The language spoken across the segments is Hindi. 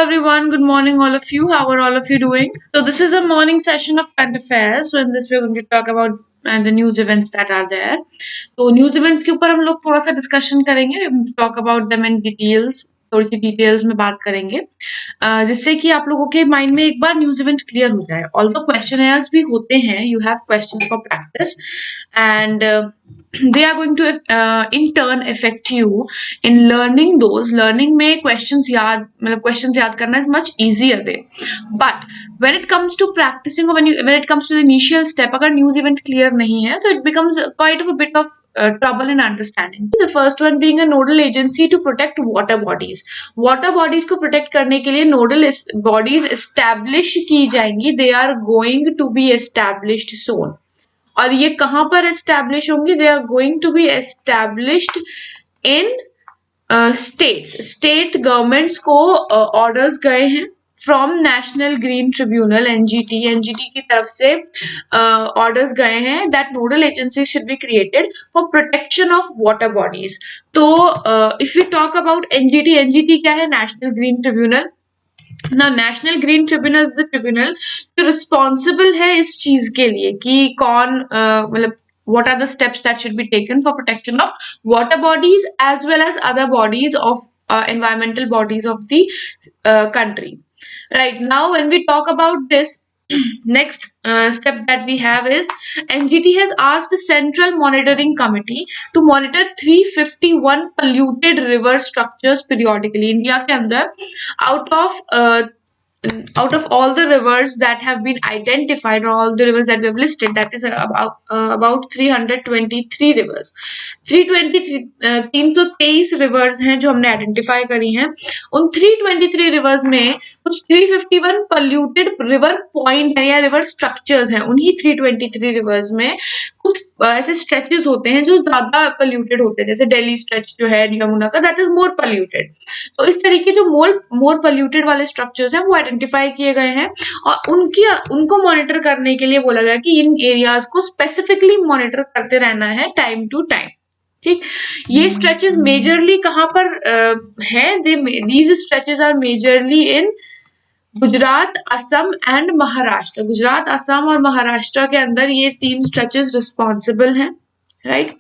everyone, good morning all of you. How are all of you doing? So this is a morning session of current affairs. So in this we're going to talk about the news events that are there. तो न्यूज इवेंट्स के ऊपर हम लोग थोड़ा सा डिस्कशन करेंगे, talk about them in details, थोड़ी सी डिटेल्स में बात करेंगे जिससे कि आप लोगों के माइंड में एक बार न्यूज इवेंट क्लियर हो जाए. ऑल्दो क्वेश्चनर्स भी होते हैं, you have questions for practice and they are going to in turn affect you in learning those. Learning में questions याद मतलब questions याद करना is much easier way, but when it comes to practicing or when it comes to the initial step, अगर news event clear नहीं है तो it becomes quite of a bit of trouble in understanding. The first one being a nodal agency to protect water bodies. Water bodies को protect करने के लिए nodal bodies establish की जाएंगी. They are going to be established soon. और ये कहाँ पर एस्टैब्लिश होंगी? They are going to be established in state governments को ऑर्डर्स गए हैं from national green tribunal NGT की तरफ से ऑर्डर्स गए हैं that nodal agency should be created for protection of water bodies. तो if you talk about NGT क्या है? National green tribunal. ना national green tribunal is the tribunal जो रिस्पॉन्सिबल है इस चीज के लिए कि कौन मतलब what are the steps that should be taken for protection of water bodies as well as other bodies of environmental bodies of the country. Right now when we talk about this, next step that we have is NGT has asked the Central Monitoring Committee to monitor 351 polluted river structures periodically. India के अंदर out of all the rivers that have been identified or all the rivers that we have listed, that is about 323 rivers. 323 rivers हैं जो हमने आइडेंटिफाई करी हैं. उन 323 rivers में कुछ 351 polluted river point है या river structures हैं. उन्हीं 323 rivers में कुछ ऐसे स्ट्रेचेस होते हैं जो ज्यादा पोल्यूटेड होते हैं, जैसे दिल्ली स्ट्रेच जो है यमुना का, दैट इज मोर पोल्यूटेड. तो इस तरीके जो मोर पोल्यूटेड वाले स्ट्रक्चर्स हैं वो आइडेंटिफाई किए गए हैं और उनको मॉनिटर करने के लिए बोला गया कि इन एरियाज को स्पेसिफिकली मॉनिटर करते रहना है टाइम टू टाइम. ठीक, ये स्ट्रेचेस मेजरली कहाँ पर हैं? These stretches are majorly in Gujarat, Assam and Maharashtra. Gujarat, Assam और महाराष्ट्र के अंदर ये 3 स्ट्रेचेस रिस्पॉन्सिबल हैं. Right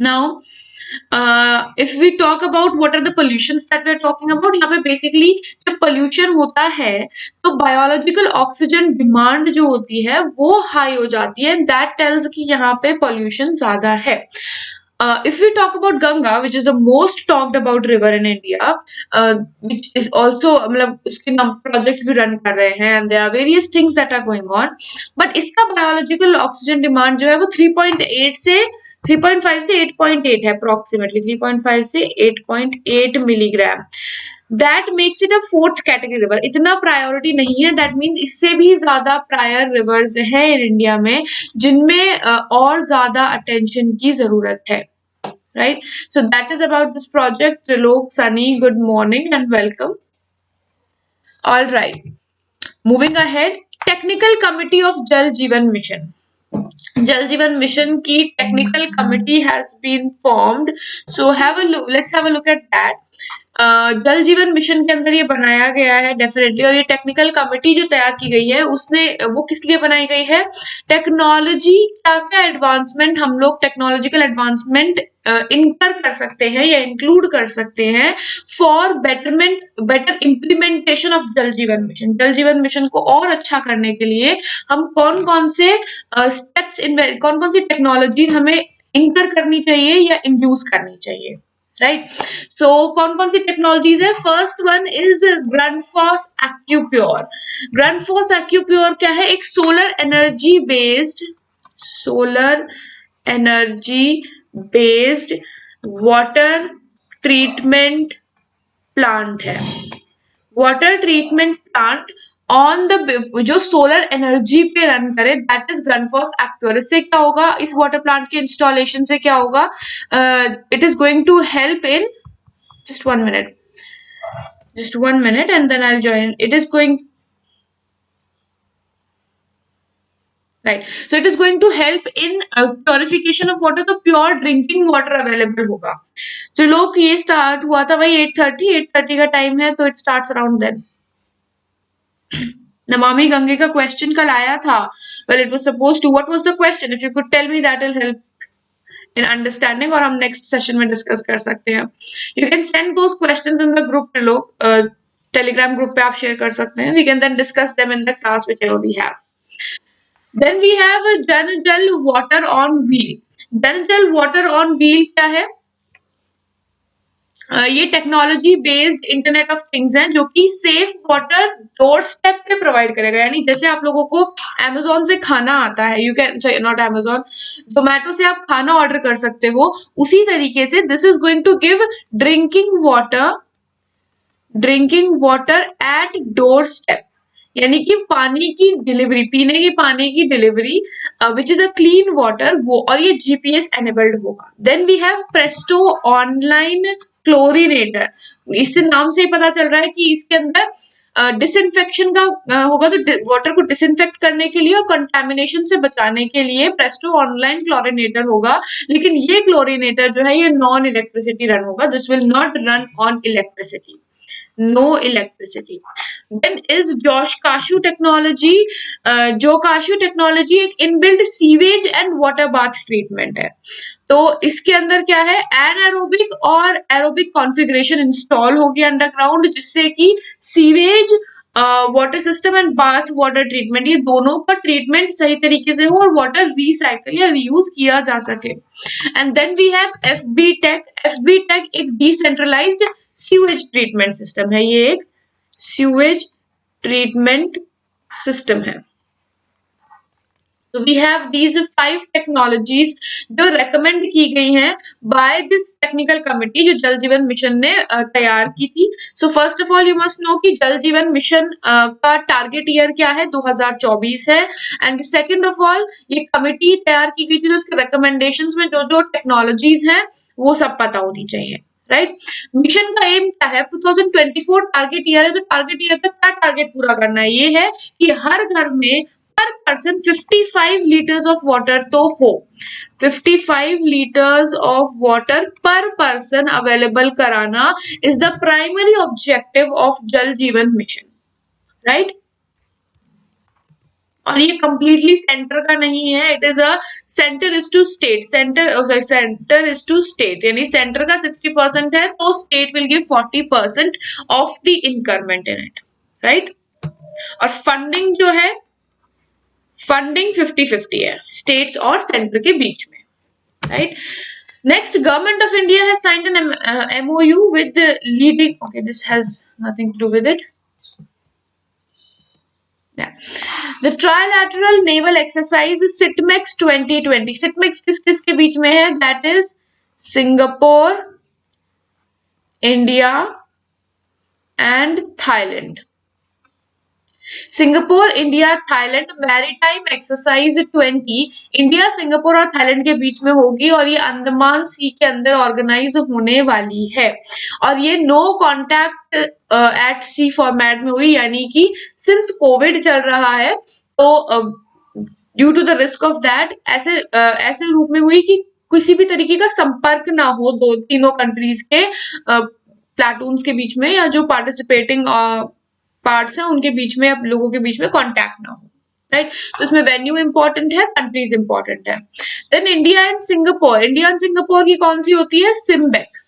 now if we talk about what are the pollutions that we are talking about, यहाँ पे basically जब pollution होता है तो biological oxygen demand जो होती है वो high हो जाती है. That tells कि यहाँ पे pollution ज़्यादा है. If we talk about Ganga, which is the most talked about river in India, which is also मतलब उसके नाम projects भी run कर रहे हैं and there are various things that are going on, but इसका biological oxygen demand जो है वो 3.5 से 8.8 है approximately. 3.5 से 8.8 milligram. That makes it a 4th category river. इतना प्रायोरिटी नहीं है. That means इससे भी ज्यादा प्रायर रिवर्स है इन इंडिया में जिनमें और ज्यादा अटेंशन की जरूरत है. Right? So that is about this project. Trilok, Sunny, good morning and welcome. All right. Moving ahead, Technical Committee of Jal Jeevan Mission. जल जीवन मिशन की technical committee has been formed. So let's have a look at that. Jal Jeevan mission के अंदर ये बनाया गया है डेफिनेटली, और ये टेक्निकल कमिटी जो तैयार की गई है उसने वो किस लिए बनाई गई है? टेक्नोलॉजी क्या क्या एडवांसमेंट हम लोग टेक्नोलॉजिकल एडवांसमेंट इनकर कर सकते हैं या इंक्लूड कर सकते हैं फॉर बेटर इम्प्लीमेंटेशन ऑफ जल जीवन मिशन. जल जीवन मिशन को और अच्छा करने के लिए हम कौन कौन से स्टेप्स कौन कौन सी टेक्नोलॉजीज हमें इंकर करनी चाहिए या इंड्यूस करनी चाहिए. राइट, सो कौन कौन सी टेक्नोलॉजीज है? First one is Grundfos AQpure. Grundfos AQpure क्या है? एक solar energy based water treatment plant है. Water treatment plant on the जो सोलर एनर्जी पे रन करे, दैट इज ग्रैंडफॉस एक्यूप्योर. इससे क्या होगा? इस वाटर प्लांट के इंस्टॉलेशन से क्या होगा? It is going to help in just 1 minute and then I'll join. It is going right. So it is going to help in purification of water, तो प्योर ड्रिंकिंग वाटर अवेलेबल होगा. तो लोग ये स्टार्ट हुआ था भाई 8:30 का टाइम है, तो it starts around then. Namami Gange का क्वेश्चन कल आया था. Well it was suppose to, what was the question? If you could tell me that will help in understanding, और हम नेक्स्ट सेशन में डिस्कस कर सकते हैं. You can send those questions in the group लोग, टेलीग्राम ग्रुप पे आप शेयर कर सकते हैं. We can then discuss them in the class whichever we have. Then we have Jan Jal water on wheel. जन जल वाटर ऑन व्हील क्या है? ये technology based internet of things हैं जो कि सेफ वाटर डोर स्टेप पे प्रोवाइड करेगा. यानी जैसे आप लोगों को अमेजोन से खाना आता है, you can not Amazon, Zomato से आप खाना ऑर्डर कर सकते हो, उसी तरीके से this is going to give drinking water at doorstep. यानी कि पानी की डिलीवरी, पीने के पानी की delivery which is a clean water, वो, और ये जीपीएस एनेबल्ड होगा. Then we have Presto online chlorinator. इससे नाम से ही पता चल रहा है कि इसके अंदर डिसइंफेक्शन का होगा, तो वाटर को डिसइंफेक्ट करने के लिए और कंटामिनेशन से बचाने के लिए प्रेस्टो ऑनलाइन क्लोरीनेटर होगा. लेकिन ये क्लोरीनेटर जो है ये नॉन इलेक्ट्रिसिटी रन होगा. This will not run on electricity, no electricity. Then is Joshkashu technology. Johkasou technology एक inbuilt sewage and water bath treatment है. तो इसके अंदर क्या है, एनारोबिक और एरोबिक कॉन्फ़िगरेशन इंस्टॉल होगी अंडरग्राउंड, जिससे कि sewage water system and bath water treatment, ये दोनों का ट्रीटमेंट सही तरीके से हो और वाटर रिसाइकल या रीयूज किया जा सके. And then we have FB tech. FB tech एक डिसेंट्रलाइज्ड सीवेज ट्रीटमेंट सिस्टम है. ये एक सीवेज ट्रीटमेंट सिस्टम है. So we have these 5 technologies जो रेकमेंड की गई हैं बाय दिस टेक्निकल कमिटी जो जल जीवन मिशन ने तैयार की थी. So first of all you must know कि जल जीवन मिशन का टारगेट ईयर क्या है, 2024 है. एंड सेकंड ऑफ ऑल ये कमिटी तैयार की गई थी, तो उसके रिकमेंडेशंस में जो जो टेक्नोलॉजीज हैं वो सब पता होनी चाहिए. राइट. मिशन का एम क्या है, 2024 टारगेट ईयर है, तो टारगेट ईयर तक क्या टारगेट पूरा करना है, ये है कि हर घर में पर पर्सन 55 लीटर्स ऑफ वाटर तो हो. 55 लीटर्स ऑफ वाटर पर पर्सन अवेलेबल कराना is the primary objective of जल जीवन मिशन. राइट. और ये कंप्लीटली सेंटर का नहीं है, it is a centre is to state. Centre is to state, यानी सेंटर का 60% है तो state will give 40% of the increment in it. Right. और फंडिंग जो है, फंडिंग 50-50 है स्टेट्स और सेंटर के बीच में. Right. Next, government of India has signed an MOU with leading, okay this has nothing to do with it. The trilateral naval exercise SITMEX 2020. SITMEX किस किस के बीच में है? That is Singapore, India and Thailand. Singapore, India, Thailand maritime exercise 20 India, Singapore और थाईलैंड के बीच में होगी और ये अंडमान सी के अंदर ऑर्गेनाइज होने वाली है. और ये no contact at sea format में हुई, यानी कि सिंस कोविड चल रहा है तो due to the risk of that ऐसे रूप में हुई कि किसी भी तरीके का संपर्क ना हो तीनों कंट्रीज के प्लाटून्स के बीच में, या जो पार्टिसिपेटिंग पार्ट्स हैं उनके बीच में, अब लोगों के बीच में कांटेक्ट ना हो. राइट. तो इसमें वेन्यू इंपॉर्टेंट है, कंट्रीज इंपॉर्टेंट है. Then India and Singapore. India and Singapore की कौन सी होती है? सिम्बेक्स.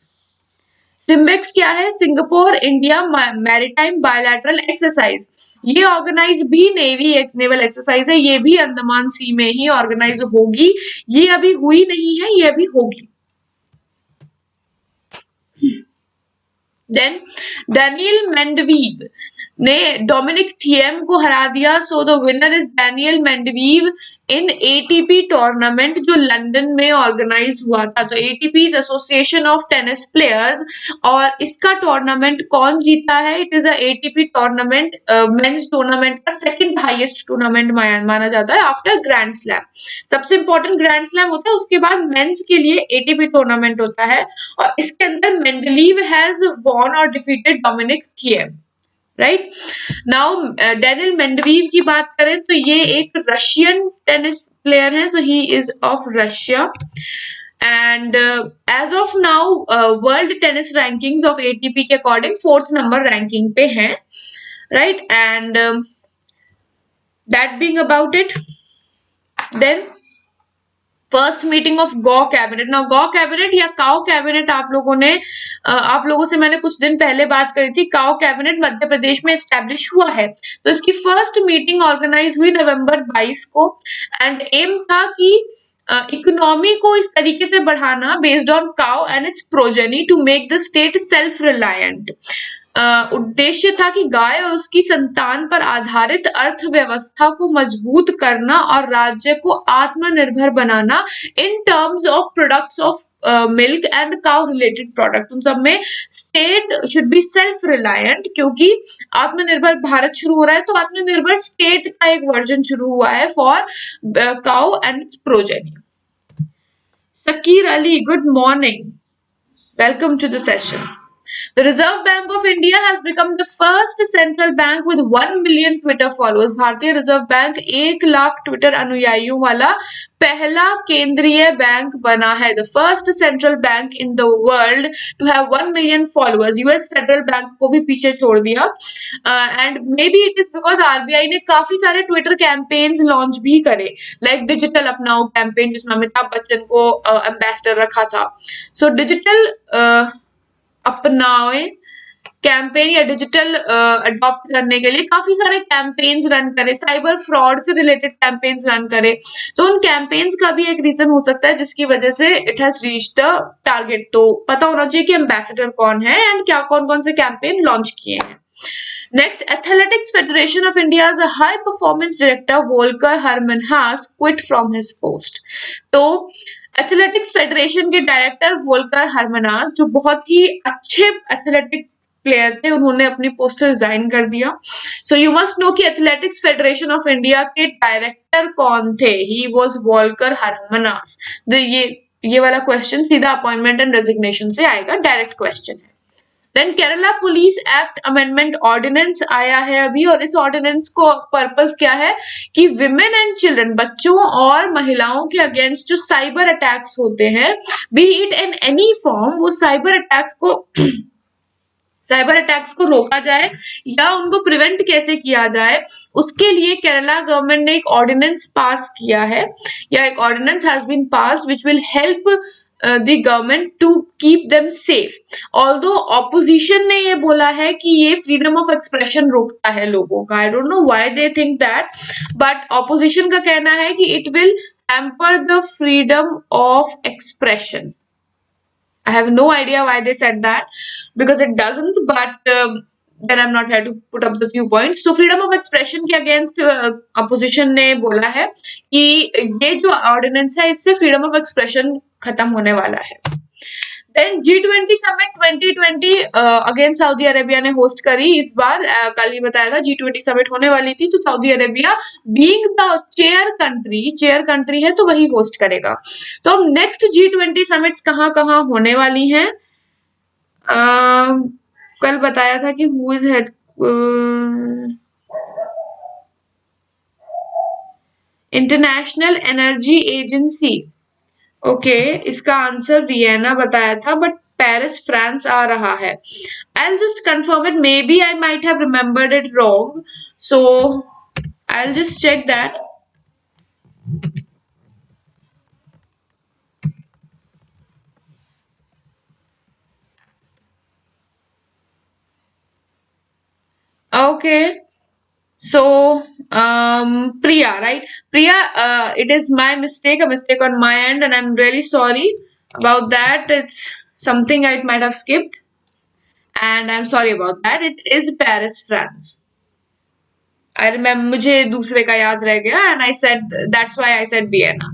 सिम्बेक्स क्या है? Singapore India maritime bilateral exercise. ये ऑर्गेनाइज भी नेवल एक्सरसाइज है, ये भी अंडमान सी में ही ऑर्गेनाइज होगी. ये अभी हुई नहीं है, ये अभी होगी. देन डैनियल मेंडवीव ने डोमिनिक थिएम को हरा दिया. So the winner is Daniil Medvedev in ATP tournament जो लंदन में ऑर्गेनाइज हुआ था. तो ATP association of tennis players, और इसका टूर्नामेंट कौन जीता है? It is a ATP tournament, men's tournament का सेकंड हाईएस्ट टूर्नामेंट माना जाता है आफ्टर ग्रैंड स्लैम. सबसे इंपॉर्टेंट ग्रैंड स्लैम होता है, उसके बाद मेंस के लिए ATP टूर्नामेंट होता है, और इसके अंदर मेंडलीव हैज वॉन और defeated Dominic Thiem. Right now Daniil Medvedev की बात करें तो ये एक रशियन टेनिस प्लेयर है, so he is of Russia and as of now world tennis rankings of ATP के अकॉर्डिंग 4th नंबर रैंकिंग पे हैं, right and that being about it, then first meeting of गो कैबिनेट। नाउ गो कैबिनेट या काउ कैबिनेट आप लोगों से मैंने कुछ दिन पहले बात करी थी। काउ कैबिनेट मध्य प्रदेश में एस्टेब्लिश हुआ है, तो इसकी फर्स्ट मीटिंग ऑर्गेनाइज हुई नवंबर 22 को एंड एम था कि इकोनॉमी को इस तरीके से बढ़ाना based on cow and its progeny to make the state self reliant. उद्देश्य था कि गाय और उसकी संतान पर आधारित अर्थव्यवस्था को मजबूत करना और राज्य को आत्मनिर्भर बनाना in terms of products of milk and cow related product. उन सब में state should be self reliant, क्योंकि आत्मनिर्भर भारत शुरू हो रहा है तो आत्मनिर्भर स्टेट का एक वर्जन शुरू हुआ है for cow and its progeny. Sakir Ali, good morning. Welcome to the session. The Reserve Bank of India has become the first central bank with 1 million Twitter followers. भारतीय रिजर्व बैंक 1 लाख ट्विटर अनुयायियों वाला पहला केंद्रीय बैंक बना है। The first central bank in the world to have 1 million followers. US federal bank को भी पीछे छोड़ दिया and maybe it is because RBI ने काफी सारे ट्विटर कैंपेन्स लॉन्च भी करे, like डिजिटल अपनाओ कैंपेन जिसमें अमिताभ बच्चन को एम्बेसडर रखा था। So डिजिटल अपनाए कैंपेन या डिजिटल अडॉप्ट करने के लिए काफी सारे कैंपेन्स रन करे, साइबर फ्रॉड से रिलेटेड कैंपेन्स रन करे, तो उन कैंपेन्स का भी एक रीजन हो सकता है जिसकी वजह से it has reach the target. तो पता होना चाहिए कि एम्बेसडर कौन है एंड क्या कौन कौन से कैंपेन लॉन्च किए हैं। Next, Athletics Federation of India's high performance director Volker Hermanhaus quit from his post. तो एथलेटिक्स फेडरेशन के डायरेक्टर वोल्कर हरमनास जो बहुत ही अच्छे एथलेटिक प्लेयर थे, उन्होंने अपनी पोस्ट से रिजाइन कर दिया। सो यू मस्ट नो कि एथलेटिक्स फेडरेशन ऑफ इंडिया के डायरेक्टर कौन थे। He was Volker Herrmann. ये वाला क्वेश्चन सीधा अपॉइंटमेंट एंड रेजिग्नेशन से आएगा, डायरेक्ट क्वेश्चन है। Then Kerala police act amendment ordinance आया है अभी, और इस ऑर्डिनेंस को पर्पस क्या है कि विमेन एंड चिल्ड्रन, बच्चों और महिलाओं के अगेंस्ट जो साइबर अटैक्स होते हैं, B it in any form, वो साइबर अटैक्स को रोका जाए या उनको प्रिवेंट कैसे किया जाए, उसके लिए केरला गवर्नमेंट ने एक ऑर्डिनेंस पास किया है, या एक ordinance has been passed which will help the government to keep them safe. Although opposition ने ये बोला है कि ये freedom of expression रोकता है लोगों का, I don't know why they think that, but opposition का कहना है कि it will hamper the freedom of expression. I have no idea why they said that because it doesn't, but then I'm not here to put up the few points. So freedom of expression के against opposition ने बोला है कि ये जो ordinance है इससे freedom of expression खत्म होने वाला है। Then G20 summit 2020 again Saudi Arabia ने होस्ट करी इस बार। कल ही बताया था G20 समिट होने वाली थी, तो Saudi Arabia being the chair country है तो वही होस्ट करेगा। तो अब नेक्स्ट G20 समिट्स कहाँ होने वाली हैं। कल बताया था कि who is head international energy agency. Okay, इसका आंसर वियना बताया था, बट पेरिस फ्रांस आ रहा है। I'll just confirm it. Maybe I might have remembered it wrong, so I'll just check that. Okay. So, Priya, right? Priya, it is my mistake, a mistake on my end, and I'm really sorry about that. It's something I might have skipped, and I'm sorry about that. It is Paris, France. I remember, मुझे दूसरे का याद रह गया, and I said that's why I said Vienna.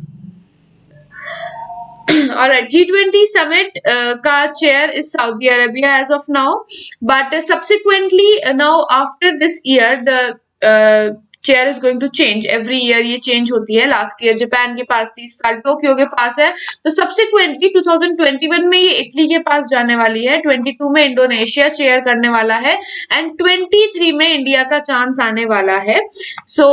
Alright, G20 summit का chair is Saudi Arabia as of now, but subsequently now after this year the chair is going to change every year, ये चेंज होती है। लास्ट ईयर जापान के पास थी, इस साल टोक्यो के पास है, तो सब्सिक्वेंटली 2021 में ये इटली के पास जाने वाली है, 22 में इंडोनेशिया चेयर करने वाला है एंड 23 में इंडिया का चांस आने वाला है। So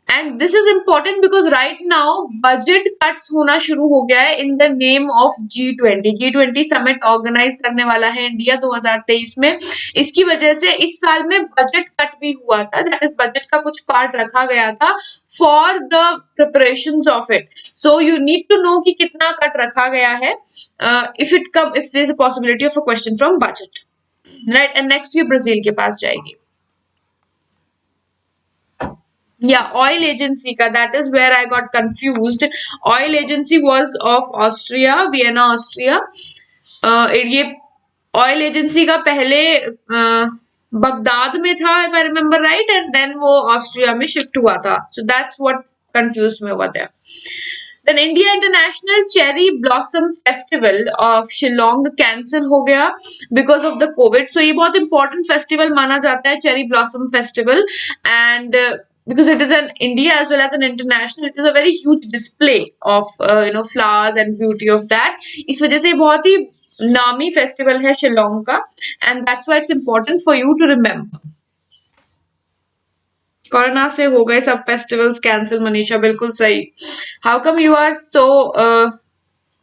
and this is important because right now budget cuts होना शुरू हो गया है in the name of G20 summit organise करने वाला है इंडिया 2023 में। इसकी वजह से इस साल में बजट कट भी हुआ था, दैट इज बजट का कुछ पार्ट रखा गया था for the preparations of it. So you need to know कि कितना कट रखा गया है if there is a possibility of a question from budget, right. And next ये ब्राजील के पास जाएगी। Yeah, oil agency का, that is where I got confused. Oil agency was of Austria, Vienna, Austria. ये oil agency का पहले बगदाद में था, if I remember right, and then वो ऑस्ट्रिया में शिफ्ट हुआ था. So that's what confused me over there. Then India International Cherry Blossom Festival of Shillong cancel हो गया because of the COVID. So ये बहुत important festival माना जाता है, Cherry Blossom Festival, and because it is an India as well as an international, it is a very huge display of flowers and beauty of that. इस वजह से बहुत ही नामी फेस्टिवल है शिलोंग का, and that's why it's important for you to remember. Corona से हो गए सब फेस्टिवल्स कैंसिल, मनीषा बिल्कुल सही। How come you are so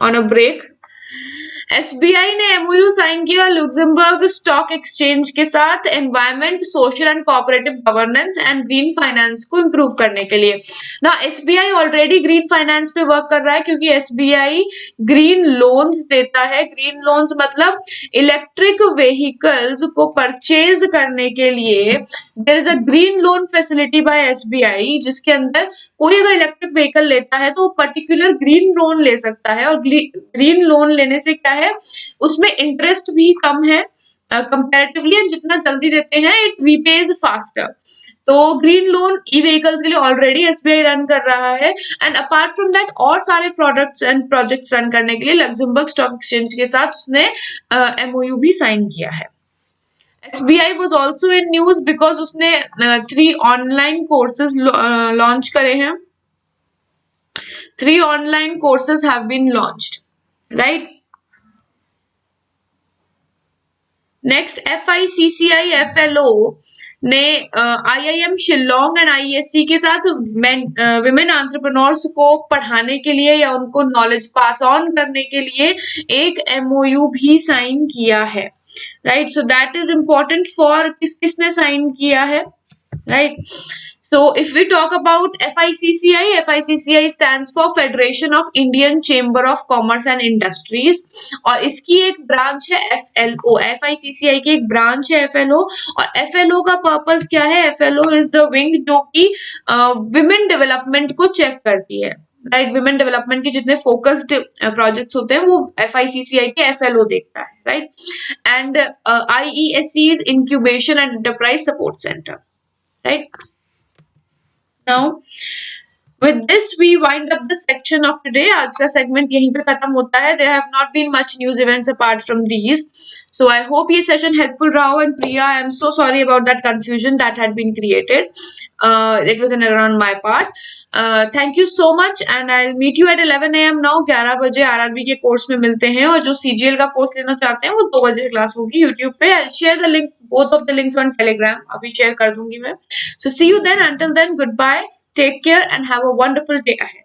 on a break? SBI ने एमओयू साइन किया लुक्सेमबर्ग स्टॉक एक्सचेंज के साथ environment, social and cooperative governance and green finance को इम्प्रूव करने के लिए। ना एसबीआई ऑलरेडी ग्रीन फाइनेंस पे वर्क कर रहा है क्योंकि एसबीआई ग्रीन लोन्स देता है। ग्रीन लोन्स मतलब इलेक्ट्रिक व्हीकल्स को परचेज करने के लिए there is a green loan facility by SBI, जिसके अंदर कोई अगर इलेक्ट्रिक व्हीकल लेता है तो पर्टिकुलर ग्रीन लोन ले सकता है। और ग्रीन लोन लेने से क्या है, उसमें इंटरेस्ट भी कम है कंपैरेटिवली, एंड जितना जल्दी देते हैं इट रीपेज फास्टर। तो ग्रीन लोन ई व्हीकल्स के लिए ऑलरेडी एसबीआई रन कर रहा है, एंड अपार्ट फ्रॉम दैट और सारे प्रोडक्ट्स एंड प्रोजेक्ट्स रन करने के लिए लक्समबर्ग स्टॉक एक्सचेंज के साथ उसने एमओयू भी साइन किया है। SBI was also in news because उसने 3 ऑनलाइन कोर्सेज लॉन्च करे हैं। 3 online courses have been launched, right. Next FICCI FLO ने IIM शिलोंग एंड IESC के साथ विमेन एंटरप्रेन्योर्स को पढ़ाने के लिए या उनको नॉलेज पास ऑन करने के लिए एक MOU भी साइन किया है, right. So that is important for किसने साइन किया है, right. So if we talk about FICCI stands for Federation of Indian Chamber of Commerce and Industries, और इसकी एक ब्रांच है FLO। FICCI की एक ब्रांच है FLO, और FLO का पर्पस क्या है? FLO is the wing जो कि विमेन डेवलपमेंट को चेक करती है, राइट। विमेन डेवलपमेंट के जितने फोकस्ड प्रोजेक्ट्स होते हैं वो FICCI के FLO देखता है, right. And IESC is Incubation and Enterprise Support Center, right. Now, with this we wind up the section of today. आज का segment यहीं पे खत्म होता है। There have not been much news events apart from these. So I hope ये session helpful रहा हो, and Priya, I am so sorry about that confusion that had been created. It was an error on my part. Thank you so much, and I'll meet you at 11 AM now. 11 बजे RRB के कोर्स में मिलते हैं, और जो CGL का कोर्स लेना चाहते हैं वो 2 बजे क्लास होगी YouTube पे। I'll share the link, both of the links on Telegram. अभी share कर दूंगी मैं। So see you then. Until then, goodbye. Take care and have a wonderful day ahead.